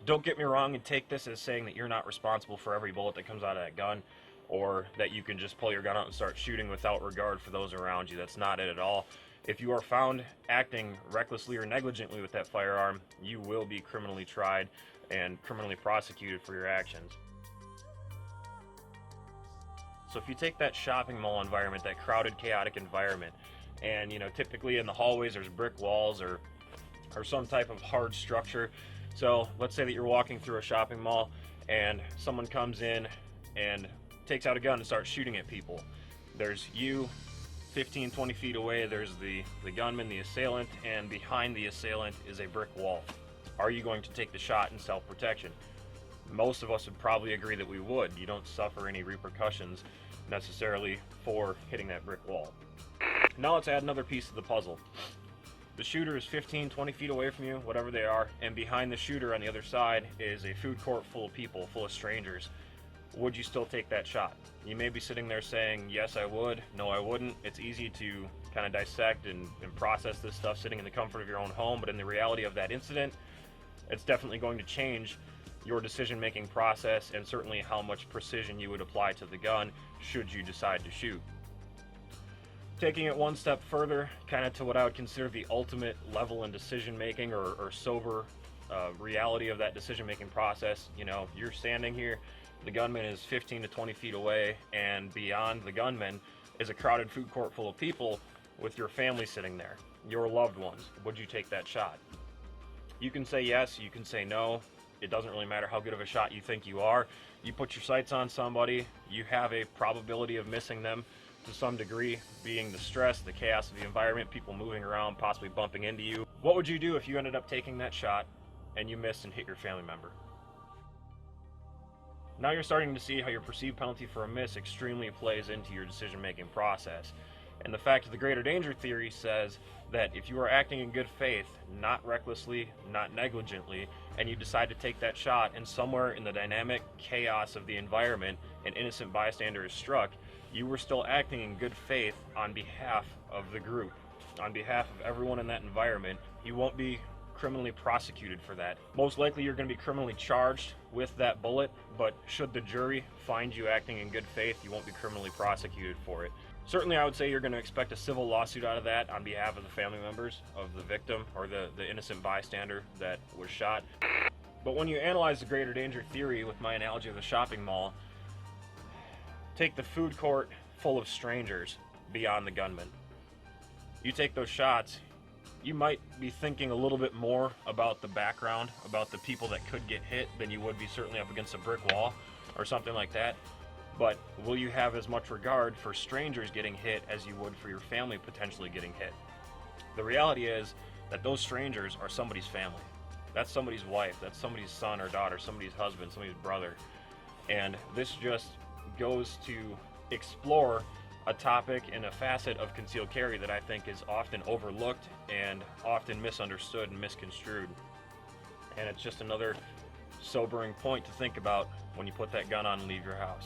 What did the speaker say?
Don't get me wrong and take this as saying that you're not responsible for every bullet that comes out of that gun, or that you can just pull your gun out and start shooting without regard for those around you. That's not it at all. If you are found acting recklessly or negligently with that firearm, you will be criminally tried and criminally prosecuted for your actions. So if you take that shopping mall environment, that crowded, chaotic environment, and typically in the hallways there's brick walls or some type of hard structure. So let's say that you're walking through a shopping mall and someone comes in and takes out a gun and starts shooting at people. There's you 15, 20 feet away, there's the gunman, the assailant, and behind the assailant is a brick wall. Are you going to take the shot in self-protection? Most of us would probably agree that we would. You don't suffer any repercussions necessarily for hitting that brick wall. Now let's add another piece to the puzzle. The shooter is 15, 20 feet away from you, whatever they are, and behind the shooter on the other side is a food court full of people, full of strangers. Would you still take that shot? You may be sitting there saying, yes, I would, no, I wouldn't. It's easy to kind of dissect and process this stuff sitting in the comfort of your own home, but in the reality of that incident, it's definitely going to change your decision-making process and certainly how much precision you would apply to the gun should you decide to shoot. Taking it one step further, kind of to what I would consider the ultimate level in decision-making or sober reality of that decision-making process. You're standing here, the gunman is 15 to 20 feet away, and beyond the gunman is a crowded food court full of people with your family sitting there, your loved ones. Would you take that shot? You can say yes, you can say no. It doesn't really matter how good of a shot you think you are. You put your sights on somebody, you have a probability of missing them to some degree, being the stress, the chaos of the environment, people moving around, possibly bumping into you. What would you do if you ended up taking that shot and you missed and hit your family member? Now you're starting to see how your perceived penalty for a miss extremely plays into your decision-making process. And the fact of the greater danger theory says that if you are acting in good faith, not recklessly, not negligently, and you decide to take that shot, and somewhere in the dynamic chaos of the environment, an innocent bystander is struck, you were still acting in good faith on behalf of the group, on behalf of everyone in that environment. You won't be criminally prosecuted for that. Most likely you're going to be criminally charged with that bullet, but should the jury find you acting in good faith, you won't be criminally prosecuted for it. Certainly I would say you're going to expect a civil lawsuit out of that on behalf of the family members of the victim or the innocent bystander that was shot. But when you analyze the greater danger theory with my analogy of the shopping mall, take the food court full of strangers beyond the gunman. You take those shots, you might be thinking a little bit more about the background, about the people that could get hit than you would be certainly up against a brick wall or something like that. But will you have as much regard for strangers getting hit as you would for your family potentially getting hit? The reality is that those strangers are somebody's family. That's somebody's wife, that's somebody's son or daughter, somebody's husband, somebody's brother. And this just goes to explore a topic and a facet of concealed carry that I think is often overlooked and often misunderstood and misconstrued. And it's just another sobering point to think about when you put that gun on and leave your house.